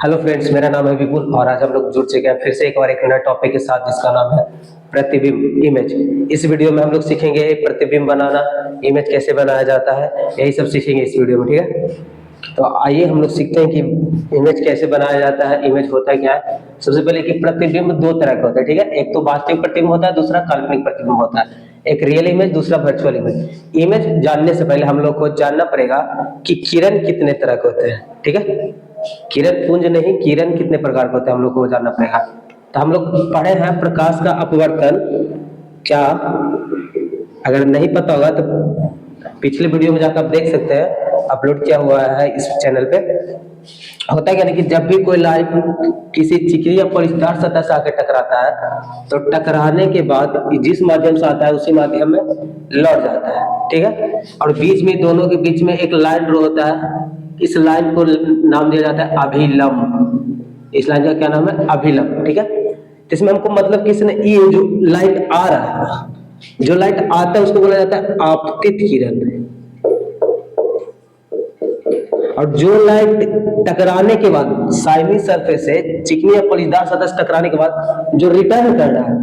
Hello friends, मेरा नाम है विपुल और आज हम लोग जुड़ चुके हैं फिर से एक और एक नया टॉपिक के साथ जिसका नाम है प्रतिबिंब इमेज। इस वीडियो में हम लोग सीखेंगे प्रतिबिंब बनाना, इमेज कैसे बनाया जाता है, यही सब सीखेंगे इस वीडियो में। ठीक है, तो आइए हम लोग सीखते हैं कि इमेज कैसे बनाया जाता है, इमेज होता है क्या है। सबसे पहले कि प्रतिबिंब दो तरह का होता है। ठीक है, एक तो वास्तविक प्रतिबिंब होता है, दूसरा काल्पनिक प्रतिबिंब होता है। एक रियल इमेज, दूसरा वर्चुअल इमेज। इमेज जानने से पहले हम लोग को जानना पड़ेगा कि किरण कितने तरह के होते हैं। ठीक है, किरण पुंज नहीं, किरण कितने प्रकार के होते हैं हम लोग को जानना पड़ेगा। तो हम लोग पढ़े हैं प्रकाश का अपवर्तन क्या, अगर नहीं पता होगा तो पिछले वीडियो में जाकर आप देख सकते हैं, अपलोड किया हुआ है इस चैनल पे। होता है यानी कि जब भी कोई लाइट किसी चिकनी या परिष्कार सतह से आकर टकराता है तो टकराने के बाद जिस माध्यम से आता है उसी माध्यम में लौट जाता है। ठीक है, और बीच में दोनों के बीच में एक लाइन ड्रॉ होता है। इस लाइन को नाम दिया जाता है अभिलंब। इस लाइन का क्या नाम है? अभिलंब। ठीक है, तो इसमें हमको मतलब किसने, ये जो लाइट आ रहा है, जो लाइट आता है उसको बोला जाता है आपतित किरण। और जो लाइट टकराने के बाद साइमी सरफेस से चिकनी या पॉलीदार सतह से टकराने के बाद जो रिटर्न कर रहा है,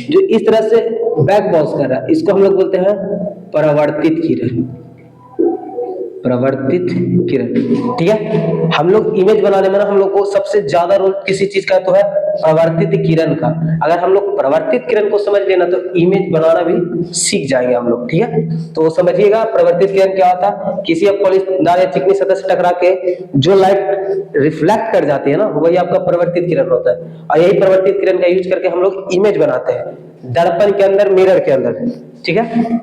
जो इस तरह से बैक बाउंस कर रहा है, इसको हम लोग बोलते हैं परावर्तित किरण। प्रवर्तित किरण। ठीक है, हम लोग इमेज बनाने में ना हम लोग को सबसे ज्यादा रोल किसी चीज का तो है प्रवर्तित किरण का। अगर हम लोग प्रवर्तित किरण को समझ लेना तो इमेज बनाना भी सीख जाएंगे हम लोग। ठीक है, तो समझिएगा प्रवर्तित किरण क्या होता है। किसी पॉलीदार या चिकनी सतह से टकरा के जो लाइट रिफ्लेक्ट कर जाती है ना, वही आपका प्रवर्तित किरण होता है। और यही प्रवर्तित किरण का यूज करके हम लोग इमेज बनाते हैं दर्पण के अंदर, मिरर के अंदर। ठीक है,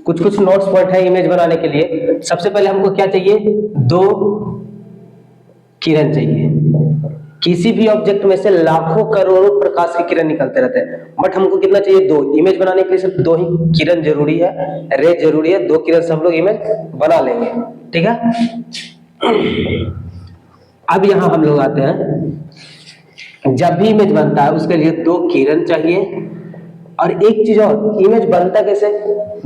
कुछ कुछ नोट्स पॉइंट है इमेज बनाने के लिए। सबसे पहले हमको क्या चाहिए? दो किरण चाहिए। किसी भी ऑब्जेक्ट में से लाखों करोड़ों प्रकाश की किरण निकलते रहते हैं, बट हमको कितना चाहिए? दो। इमेज बनाने के लिए सिर्फ दो ही किरण जरूरी है, रे जरूरी है। दो किरण से हम लोग इमेज बना लेंगे। ठीक है, अब यहां हम लोग आते हैं, जब भी इमेज बनता है उसके लिए दो किरण चाहिए। और एक चीज और, इमेज बनता कैसे?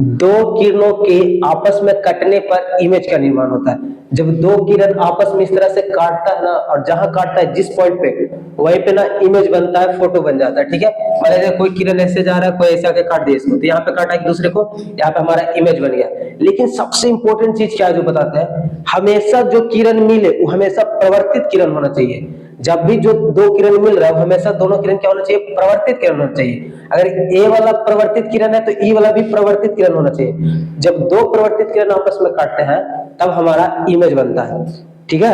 दो किरणों के आपस में कटने पर इमेज का निर्माण होता है। जब दो किरण आपस में इस तरह से काटता है ना, और जहां काटता है जिस पॉइंट पे, वहीं पे ना इमेज बनता है, फोटो बन जाता है। ठीक है, मान लीजिए कोई किरण ऐसे जा रहा है, कोई ऐसे आके काट दिया इसको, तो यहाँ पे काटा एक दूसरे को, यहाँ पे हमारा इमेज बन गया। लेकिन सबसे इंपॉर्टेंट चीज क्या है जो बताते हैं, हमेशा जो किरण मिले वो हमेशा प्रवर्तित किरण होना चाहिए। जब भी जो दो किरण मिल रहा है हमेशा दोनों किरण क्या होना चाहिए? प्रवर्तित किरण होना चाहिए। अगर ए वाला प्रवर्तित किरण है तो ई वाला भी प्रवर्तित किरण होना चाहिए। जब दो प्रवर्तित किरण आपस में काटते हैं तब हमारा इमेज बनता है। ठीक है,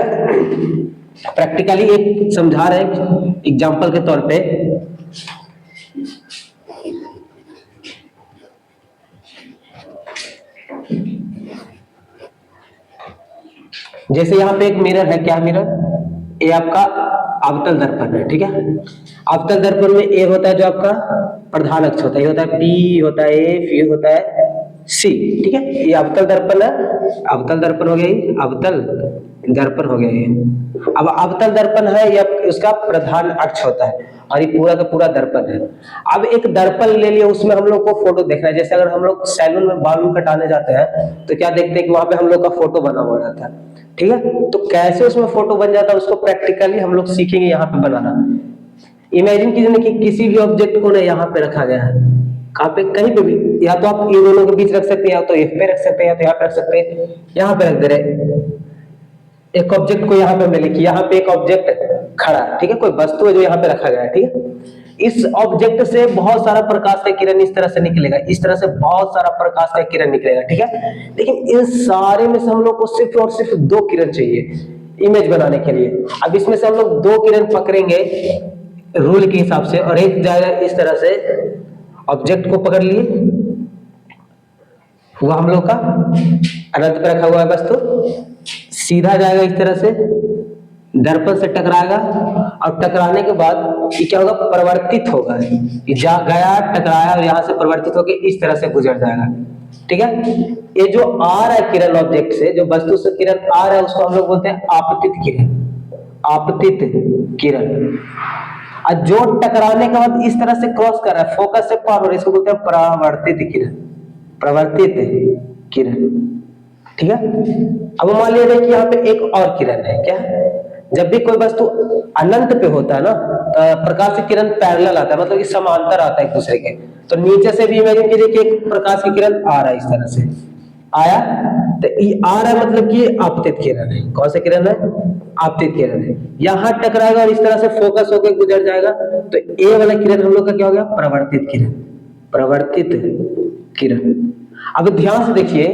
प्रैक्टिकली एक समझा रहे हैं एग्जांपल के तौर पे। जैसे यहाँ पे एक मिरर है, क्या मिरर? ये आपका अवतल दर्पण है। ठीक है, अवतल दर्पण में ए होता है जो आपका प्रधान अक्ष होता है, ये होता है पी, होता है ए, फिर होता है सी। ठीक है, ये अवतल दर्पण है, अवतल दर्पण हो गया, ये अवतल दर्पण हो गया ये। अब अवतल दर्पण है, ये उसका प्रधान अक्ष होता है और ये पूरा का पूरा दर्पण है। अब एक दर्पण ले लिया, उसमें हम लोग को फोटो देखना है। जैसे अगर हम लोग सैलून में बाल कटाने जाते हैं तो क्या देखते हैं कि वहां पे हम लोग का फोटो बना हुआ रहता है। ठीक है, तो कैसे उसमें फोटो बन जाता है उसको प्रैक्टिकली हम लोग सीखेंगे यहाँ पे बनाना। इमेजिन कीजिए कि किसी भी ऑब्जेक्ट को ना यहाँ पे रखा गया है, कहाँ पे? कहीं पे भी, या तो आप ये दोनों के बीच रख सकते हैं, या तो एफ पे रख सकते हैं, या तो यहाँ पे रख सकते हैं। यहाँ पे रख दे रहे एक ऑब्जेक्ट को, यहाँ पे हमने लिखी, यहाँ पे एक ऑब्जेक्ट खड़ा है। ठीक है, कोई वस्तु है जो यहाँ पे रखा गया है। ठीक है, इस ऑब्जेक्ट से बहुत सारा प्रकाश का किरण इस तरह से निकलेगा, इस तरह से बहुत सारा प्रकाश का किरण निकलेगा। ठीक है, लेकिन इन सारे में से हम लोग को सिर्फ और सिर्फ दो किरण चाहिए इमेज बनाने के लिए। अब इसमें से हम लोग दो किरण पकड़ेंगे रूल के हिसाब से, और एक जाएगा इस तरह से, ऑब्जेक्ट को पकड़ लिए, हुआ हम लोग का अनंत पे रखा हुआ है वस्तु, सीधा जाएगा इस तरह से, दर्पण से टकराएगा, और टकराने के बाद ये क्या होगा? परिवर्तित होगा। ये जा गया, टकराया, और यहाँ से परिवर्तित होकर इस तरह से गुजर जाएगा। ठीक है, ये जो आ रहा है किरण ऑब्जेक्ट से, जो वस्तु से किरण आ रहा है उसको हम लोग बोलते हैं आपतित किरण। आपतित किरण। और जो टकराने के बाद इस तरह से क्रॉस कर रहा है, फोकस से पार हो रहा है, इसको बोलते हैं परावर्तित किरण। प्रवर्तित किरण, ठीक है। अब मान लिया जाए कि यहाँ पे एक और किरण है, क्या है, जब भी कोई वस्तु अनंत पे होता है ना, प्रकाश की किरण पैरेलल आता है, मतलब कि समांतर आता है एक दूसरे के। तो नीचे से भी इमेजिन कीजिए कि एक प्रकाश की किरण आ रहा है, इस तरह से आया, तो ये आ रहा है मतलब कि ये आपतित किरण है। कौन सा किरण है? आपतित किरण है। यहां टकराएगा और इस तरह से फोकस होकर गुजर जाएगा, तो ए वाला किरण हम लोग का क्या हो गया? प्रवर्तित किरण, प्रवर्तित किरण। अब ध्यान से देखिए,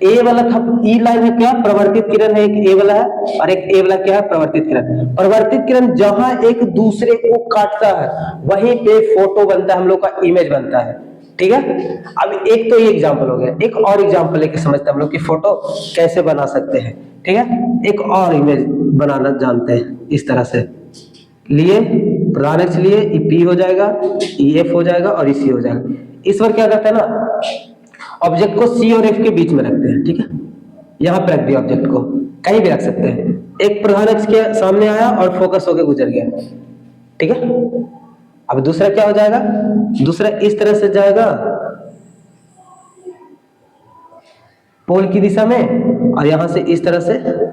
ए वाला था, ई लाइन में क्या प्रवर्तित किरण है, एक ए वाला है और एक ए वाला क्या है? प्रवर्तित किरण। प्रवर्तित किरण जहां एक दूसरे को काटता है वहीं पे फोटो बनता है, हम लोग का इमेज बनता है, ठीक है। अब एक तो ये एग्जांपल हो गया, एक और एग्जांपल लेके समझते हैं हम लोग कि फोटो कैसे बना सकते हैं, ठीक है। एक और इमेज बनाना जानते हैं, इस तरह से लिए, प्रधान अक्ष लिए, ई पी हो जाएगा, ई एफ हो जाएगा और ई सी हो जाएगा। इस बार क्या करते हैं ना, ऑब्जेक्ट को सी और एफ के बीच में रखते हैं, ठीक है। यहां पे रख दिया ऑब्जेक्ट को, कहीं भी रख सकते हैं। एक प्रधान अक्ष के सामने आया और फोकस होकर गुजर गया, ठीक है। अब दूसरा क्या हो जाएगा? दूसरा इस तरह से जाएगा पोल की दिशा में, और यहां से इस तरह से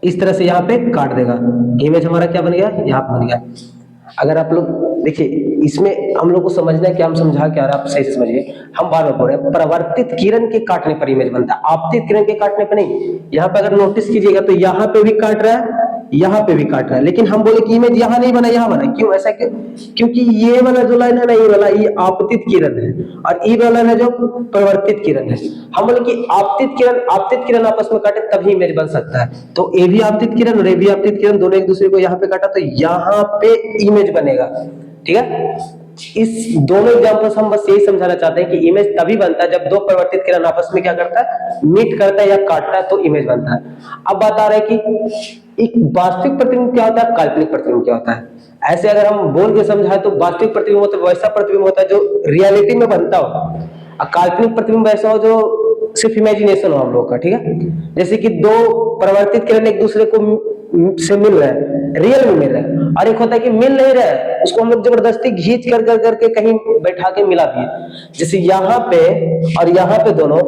इस तरह से यहाँ पे काट देगा। इमेज हमारा क्या बन गया? यहाँ पे बन गया। अगर आप लोग देखिए, इसमें हम लोग को समझना है कि हम समझा क्या रहा, आप सही से समझिए। हम बार बार बोल रहे हैं, प्रवर्तित किरण के काटने पर इमेज बनता है, आपतित किरण के काटने पर नहीं। यहाँ पे अगर नोटिस कीजिएगा तो यहाँ पे भी काट रहा है, यहाँ पे भी काट रहा है, लेकिन हम बोले कि इमेज यहाँ नहीं बना, यहाँ बना। क्यों ऐसा? क्यों? क्योंकि ये वाला जो लाइन है ना, ये वाला, ये आपतित किरण है और ये वाला है जो प्रवर्तित किरण है। हम बोले कि आपतित किरण आपस में काटे तभी इमेज बन सकता है। तो ए भी आपतित किरण और ए भी आपतित किरण दोनों एक दूसरे को यहाँ पे काटा तो यहाँ पे इमेज बनेगा, ठीक है। इस दोनों एग्जांपल्स हम बस यही समझाना चाहते हैं कि इमेज तभी बनता है जब दो परिवर्तित किरण आपस में क्या करता है? मीट करता है या काटता है, तो इमेज बनता है। अब बात आ रहा है कि एक वास्तविक प्रतिबिंब क्या होता है, काल्पनिक प्रतिबिंब क्या होता है। ऐसे अगर हम बोल के समझाए तो वास्तविक प्रतिबिंब मतलब वैसा प्रतिबिंब होता है जो रियलिटी में बनता हो, और काल्पनिक प्रतिबिंब ऐसा हो जो सिर्फ इमेजिनेशन हो हम लोग का, ठीक है। जैसे कि दो परिवर्तित किरण एक दूसरे को से मिल रहा है, रियल में मिल रहा है, और एक होता है कि मिल नहीं रहा है, उसको हम लोग जबरदस्ती घींच कर कर करके कहीं बैठा के मिला दिए। जैसे यहाँ पे और यहाँ पे दोनों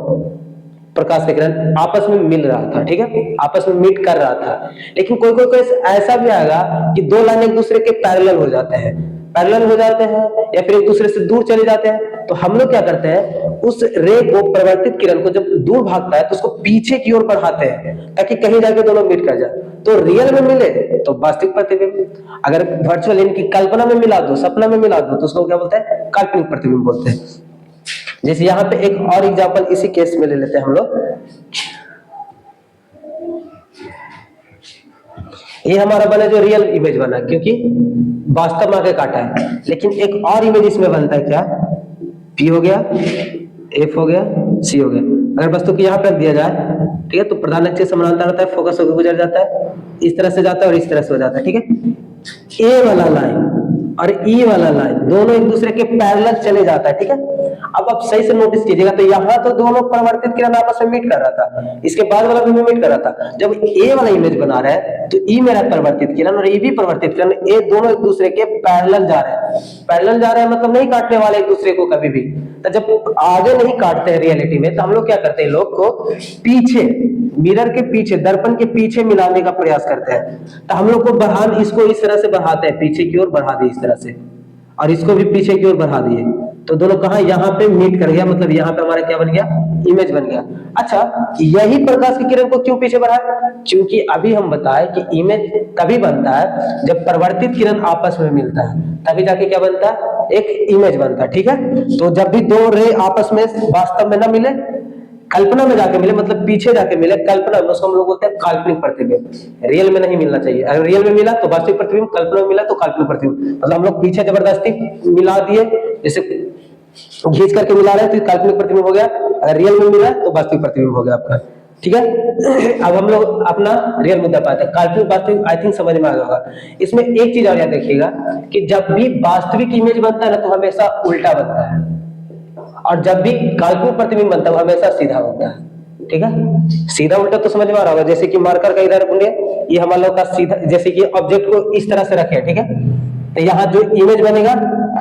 प्रकाश का किरण आपस में मिल रहा था, ठीक है, आपस में मीट कर रहा था। लेकिन कोई कोई केस ऐसा भी आएगा कि दो लाइन एक दूसरे के पैरेलल हो जाते हैं, पैरेलल हो जाते हैं या फिर एक दूसरे से दूर चले जाते हैं। तो हम लोग क्या करते हैं, उस रे को, परिवर्तित किरण को जब दूर भागता है तो उसको पीछे की ओर बढ़ाते हैं ताकि कहीं जाके दोनों मीट कर जाए। तो रियल में मिले तो वास्तविक प्रतिबिंब, अगर वर्चुअल इनकी कल्पना में मिला दो, सपना में मिला दो, तो उसको क्या बोलते हैं? काल्पनिक प्रतिबिंब बोलते हैं। जैसे यहाँ पे एक और एग्जांपल इसी केस में ले लेते हैं हम लोग। ये हमारा बना जो रियल इमेज बना, क्योंकि वास्तव में आके काटा है। लेकिन एक और इमेज इसमें बनता है, क्या? पी हो गया, एफ हो गया, सी हो गया। अगर वस्तु को यहाँ पे रख दिया जाए, ठीक है, तो प्रधान अक्ष से समानांतर रहता है, फोकस होकर गुजर जाता है, इस तरह से जाता है और इस तरह से हो जाता है, ठीक है। ए वाला लाइन और ई वाला लाइन दोनों एक दूसरे के पैरेलल चले जाता है, ठीक है। अब आप सही से नोटिस कीजिएगा तो यहाँ तो दोनों परिवर्तित किरण आपस में मीट कर रहा था, इसके बाद वाला भी मीट कर रहा था। जब ए वाला इमेज बना रहा है तो ई मेरा परिवर्तित किरण और ई भी परिवर्तित किरण, ये दोनों एक दूसरे के पैरेलल जा रहे हैं। पैरेलल जा रहे हैं मतलब नहीं काटने वाले एक दूसरे को कभी भी। तो जब आगे नहीं काटते हैं रियलिटी में, तो हम लोग क्या करते हैं, लोग को पीछे, मिरर के पीछे, दर्पण के पीछे मिलाने का प्रयास करते हैं। तो हम लोग को बढ़ान, इसको इस तरह से बढ़ाते हैं, पीछे की ओर बढ़ा दिए इस तरह से, और इसको भी पीछे की ओर बढ़ा दिए, तो दोनों कहा यहाँ पे मीट कर गया, मतलब यहाँ पे हमारा क्या बन गया? इमेज बन गया। अच्छा, यही प्रकाश की किरण को क्यों पीछे बढ़ाया? क्योंकि अभी हम बताए कि इमेज तभी बनता है जब परिवर्तित किरण आपस में मिलता है, तभी जाके क्या बनता है? एक इमेज बनता है, ठीक है। तो जब भी दो रे आपस में वास्तव में ना मिले, कल्पना में जाके मिले, मतलब पीछे जाके मिले, कल्पना में, उसको हम लोग बोलते हैं काल्पनिक प्रतिबिंब। रियल में नहीं मिलना चाहिए। अगर रियल में मिला तो वास्तविक प्रतिबिंब, कल्पना में मिला तो काल्पनिक प्रतिबिंब। मतलब हम लोग पीछे जबरदस्ती मिला दिए, जैसे घींच करके मिला रहे हैं तो काल्पनिक प्रतिबिंब हो गया। अगर रियल में मिला तो वास्तविक प्रतिबिंब हो गया आपका, ठीक है। अब हम लोग अपना रियल मुद्दा पाते हैं, काल्पनिक वास्तविक, आई थिंक समझ में आ गया होगा। इसमें एक चीज और याद रखिएगा कि जब भी वास्तविक इमेज बनता है ना, तो हमेशा उल्टा बनता है, और जब भी काल्पनिक प्रतिबिंब बनता है हमेशा सीधा बनता है, ठीक है। सीधा उल्टा तो समझ में आ रहा होगा, जैसे कि मार्कर का इधर ये हम लोग का सीधा, जैसे कि ऑब्जेक्ट को इस तरह से रखे, ठीक है, तो यहाँ जो इमेज बनेगा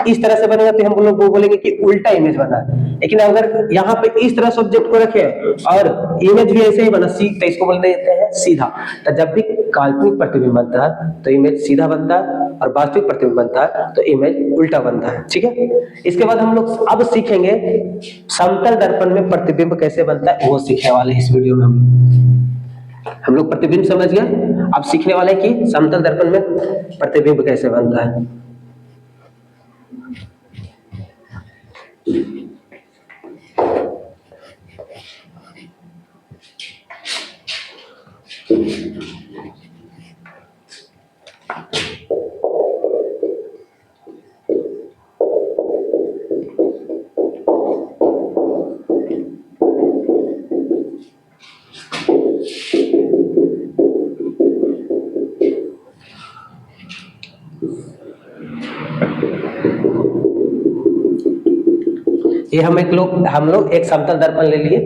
इस तरह से बनेगा, तो हम लोग वो बोलेंगे कि उल्टा इमेज बना। लेकिन अगर यहाँ पे इस तरह से ऑब्जेक्ट को रखे और इमेज भी ऐसे ही बना तो इसको बोल देते हैं सीधा। तो जब भी काल्पनिक प्रतिबिंब बनता है तो इमेज सीधा बनता है, और वास्तविक प्रतिबिंब बनता है तो इमेज उल्टा बनता है, ठीक है। इसके बाद हम लोग अब सीखेंगे समतल दर्पण में प्रतिबिंब कैसे बनता है, वो सीखने वाले इस वीडियो में। हम लोग प्रतिबिंब समझ गए, अब सीखने वाले हैं कि समतल दर्पण में प्रतिबिंब कैसे बनता है। ये हम लोग एक समतल दर्पण ले लिए,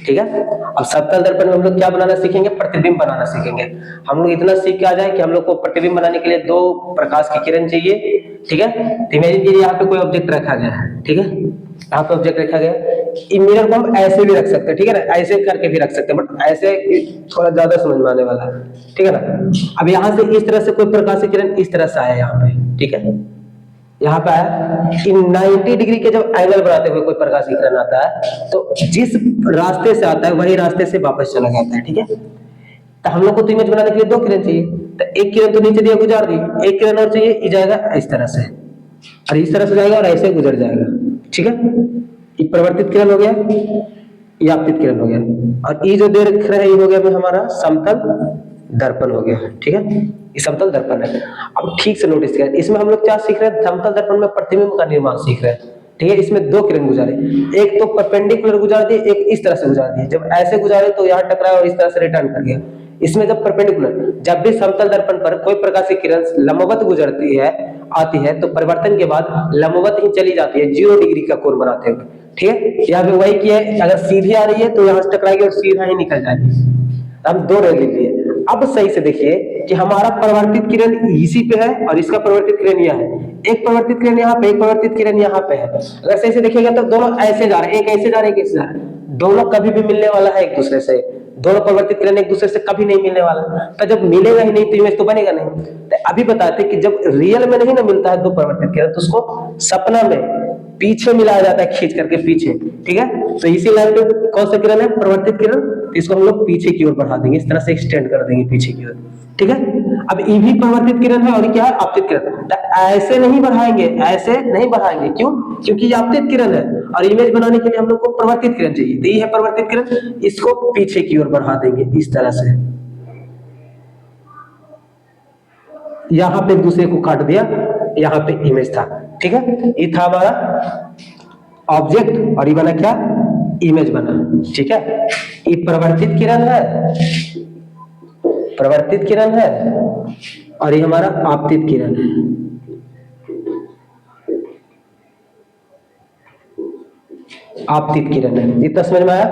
ठीक है। अब समतल दर्पण में हम लोग क्या बनाना सीखेंगे, प्रतिबिंब बनाना सीखेंगे। हम लोग इतना सीख के आ जाए कि हम लोग को प्रतिबिंब बनाने के लिए 2 प्रकाश की किरण चाहिए, ठीक है। तो इमेजिन कीजिए यहाँ पे कोई ऑब्जेक्ट रखा गया है, ठीक है, यहाँ पे ऑब्जेक्ट रखा गया। मिरर को हम ऐसे भी रख सकते हैं, ठीक है ना, ऐसे करके भी रख सकते हैं, बट ऐसे थोड़ा ज्यादा समझ में आने वाला है, ठीक है ना। अब यहाँ से इस तरह से कोई प्रकाश की किरण इस तरह से आया यहाँ पे, ठीक है, यहाँ पे आया कि 90 डिग्री के जब एंगल बनाते हुए कोई प्रकाश की किरण आता है तो जिस रास्ते से आता है वही रास्ते से वापस चला जाता है, ठीक है। तो हम लोग को तो इमेज बनाने के लिए 2 किरण चाहिए, तो एक किरण तो नीचे दिया गुजार दी, एक किरण और चाहिए, ये जाएगा इस तरह से और इस तरह से जाएगा और ऐसे गुजर जाएगा, ठीक है। ये परिवर्तित किरण हो गया, ये आपतित किरण हो गया, और ये जो दे रख रहा है ये हो गया हमारा समतल दर्पण हो गया, ठीक है। ये समतल दर्पण है। अब ठीक से नोटिस करें, इसमें हम लोग क्या सीख रहे हैं, समतल दर्पण में प्रतिबिंब का निर्माण सीख रहे हैं, ठीक है। इसमें 2 किरण गुजारे, एक तो परपेंडिकुलर गुजार दी, एक इस तरह से गुजार दी। जब ऐसे गुजारे तो यहाँ टकराया और इस तरह से रिटर्न कर गया। इसमें जब परपेंडिकुलर, जब भी समतल दर्पण पर कोई प्रकाश की किरण लंबवत गुजरती है आती है तो परिवर्तन के बाद लंबवत ही चली जाती है 0 डिग्री का कोण बनाते हुए, ठीक है। यहाँ पे वही किया है, अगर सीधी आ रही है तो यहाँ से टकराएगी और सीधा ही निकल जाएगी। हम 2 ले लीजिए। अब सही से देखिए कि हमारा परिवर्तित किरण इसी पे है और इसका परिवर्तित किरण यह है, एक परिवर्तित किरण यहाँ पे, एक परिवर्तित किरण यहाँ पे है। अगर सही से देखिएगा तो दोनों ऐसे जा रहे हैं, एक ऐसे जा रहे हैं, एक ऐसे जा रहे हैं, दोनों कभी भी मिलने वाला है एक दूसरे से, दोनों परिवर्तित किरण एक दूसरे से कभी नहीं मिलने वाला। तो जब मिलेगा ही नहीं तो इमेज तो बनेगा नहीं। तो अभी बताते कि जब रियल में नहीं ना मिलता है 2 परिवर्तित किरण तो उसको सपना में पीछे मिलाया जाता है, खींच करके पीछे, ठीक है। तो इसी लाइन पे कौन सा किरण है, परिवर्तित किरण, इसको हम लोग पीछे की ओर बढ़ा देंगे, इस तरह से एक्सटेंड कर देंगे पीछे की ओर, ठीक है। अब ये भी परिवर्तित किरण है और ये क्या है, आपतित किरण। तो ऐसे नहीं बढ़ाएंगे, ऐसे नहीं बढ़ाएंगे, क्यों, क्योंकि ये आपतित किरण है और इमेज बनाने के लिए हम लोग को परिवर्तित किरण चाहिए। तो ये है परिवर्तित किरण, इसको पीछे की ओर बढ़ा देंगे इस तरह से। यहां पे दूसरे को काट दिया, यहाँ पे इमेज था, ठीक है। ये था हमारा ऑब्जेक्ट और ये बना क्या, इमेज बना, ठीक है। ये परिवर्तित किरण है, परिवर्तित किरण है, और ये हमारा आपतित किरण है। आपतित किरण है, इतना समझ में आया।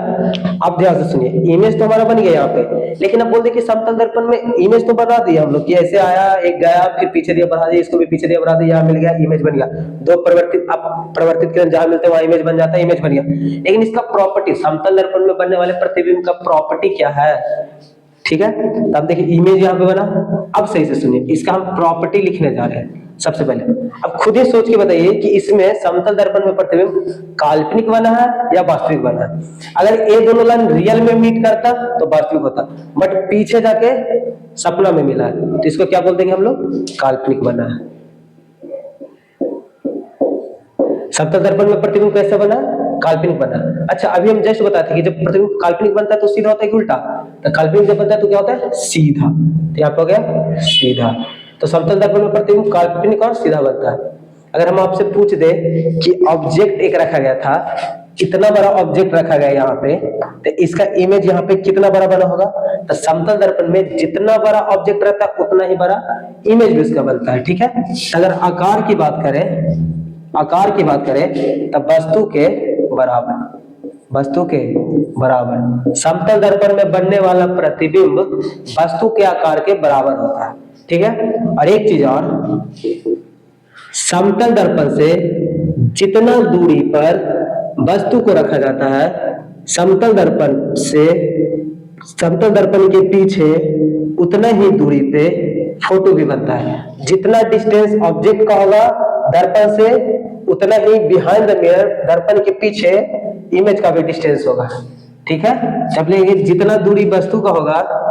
अब ध्यान से सुनिए, इमेज तो हमारा बन गया यहाँ पे, लेकिन अब बोलते कि समतल दर्पण में इमेज तो बना दिया हम लोग कि ऐसे आया, एक गया, फिर पीछे दिया बढ़ा दिया, इसको भी पीछे दिया बढ़ा दिया, यहाँ मिल गया, इमेज बन गया। 2 परिवर्तित, अब परिवर्तित किरण जहां मिलते हैं वहां इमेज बन जाता है, इमेज बन गया। लेकिन इसका प्रॉपर्टी, समतल दर्पण में बनने वाले प्रतिबिंब का प्रॉपर्टी क्या है, ठीक है। तो अब देखिए इमेज यहाँ पे बना। अब सही से सुनिए, इसका हम प्रॉपर्टी लिखने जा रहे हैं सबसे पहले। अब खुद ही सोच के बताइए कि इसमें समतल दर्पण में प्रतिबिंब काल्पनिक बना है या वास्तविक बना है। अगर ये दोनों लाइन रियल में मीट करता तो वास्तविक होता, बट पीछे जाके सपना में मिला है तो इसको क्या बोल देंगे हम लोग, काल्पनिक बना है। समतल दर्पण में प्रतिबिंब कैसा बना, काल्पनिक बना। अच्छा, अभी हम जैसे बताते हैं कि जब प्रतिबिंब काल्पनिक बनता है तो सीधा होता है कि उल्टा, तो काल्पनिक जब बनता है तो क्या होता है, सीधा। तो यहाँ पे हो गया सीधा। तो समतल दर्पण में प्रतिबिंब काल्पनिक और सीधा बनता है। अगर हम आपसे पूछ दे कि ऑब्जेक्ट एक रखा गया था, इतना बड़ा ऑब्जेक्ट रखा गया यहाँ पे, तो इसका इमेज यहाँ पे कितना बड़ा बना होगा, तो समतल दर्पण में जितना बड़ा ऑब्जेक्ट रहता है उतना ही बड़ा इमेज भी उसका बनता है, ठीक है। अगर आकार की बात करें, आकार की बात करें तब वस्तु के बराबर, वस्तु के बराबर। समतल दर्पण में बनने वाला प्रतिबिंब वस्तु के आकार के बराबर होता है, ठीक है। और एक चीज और, समतल दर्पण से जितना दूरी पर वस्तु को रखा जाता है, समतल दर्पण के पीछे उतना ही दूरी पे फोटो भी बनता है। जितना डिस्टेंस ऑब्जेक्ट का होगा दर्पण से, उतना ही बिहाइंड द मिरर दर्पण के पीछे इमेज का भी डिस्टेंस होगा, ठीक है। जब लेंगे जितना दूरी वस्तु का होगा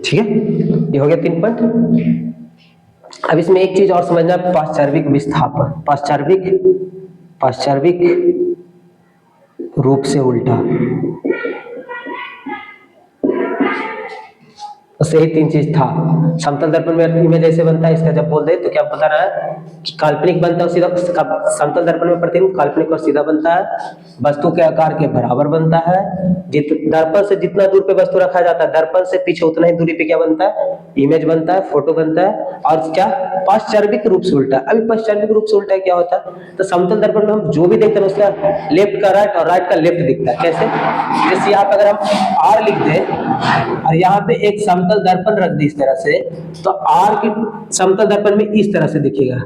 ठीक है। ये हो गया 3 पॉइंट। अब इसमें एक चीज और समझना, पाश्चार्विक विस्थापन। पाश्चार्विक रूप से उल्टा, उससे ही 3 चीज था। समतल दर्पण में इमेज ऐसे बनता है, इसका जब बोल दे तो क्या बता रहा है कि काल्पनिक बनता है सीधा। समतल दर्पण में प्रतिबिंब काल्पनिक और सीधा बनता है, वस्तु के आकार के बराबर बनता है। दर्पण से जितना दूर पे वस्तु रखा जाता है, दर्पण से पीछे उतना ही दूरी पे क्या बनता है, इमेज बनता है, फोटो बनता है। और क्या, पाश्चार्विक रूप से उल्टा। अभी पाश्चार्विक रूप से उल्टा क्या होता है, तो समतल दर्पण में हम जो भी देखते हैं उसका लेफ्ट का राइट और राइट का लेफ्ट दिखता है। कैसे, जैसे यहाँ पे अगर हम आर लिख दें और यहाँ पे एक समतल दर्पण रख दी इस तरह से, तो आर की समतल दर्पण में इस तरह से दिखेगा,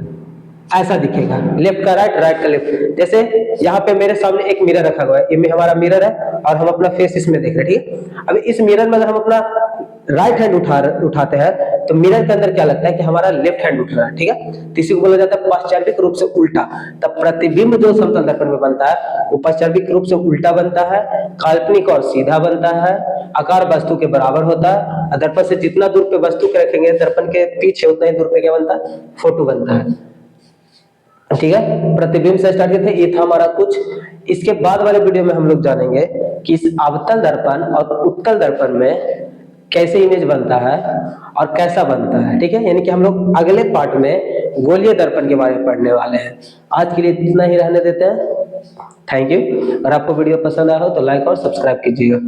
ऐसा दिखेगा, लेफ्ट का राइट, राइट का लेफ्ट। जैसे यहाँ पे मेरे सामने एक मिरर रखा हुआ है, ये हमारा मिरर है और हम अपना फेस इसमें देख रहे हैं, ठीक है। अब इस मिरर में अगर हम अपना राइट हैंड उठाते हैं तो मिरर के अंदर क्या लगता है कि हमारा लेफ्ट हैंड उठ रहा है, ठीक है। तो इसी को बोला जाता है पाश्चार्विक रूप से उल्टा। तब प्रतिबिंब जो समतल दर्पण में बनता है वो पाश्चार्विक रूप से उल्टा बनता है, काल्पनिक और सीधा बनता है, आकार वस्तु के बराबर होता है। दर्पण से जितना दूर पे वस्तु के रखेंगे, दर्पण के पीछे उतना ही दूर पे क्या बनता है, फोटो बनता है, ठीक है। प्रतिबिंब से स्टार्ट करते हैं, ये था हमारा कुछ। इसके बाद वाले वीडियो में हम लोग जानेंगे कि इस अवतल दर्पण और उत्तल दर्पण में कैसे इमेज बनता है और कैसा बनता है, ठीक है। यानी कि हम लोग अगले पार्ट में गोलीय दर्पण के बारे में पढ़ने वाले हैं। आज के लिए इतना ही रहने देते हैं। Thank you. अगर आपको वीडियो पसंद आया हो तो लाइक और सब्सक्राइब कीजिएगा।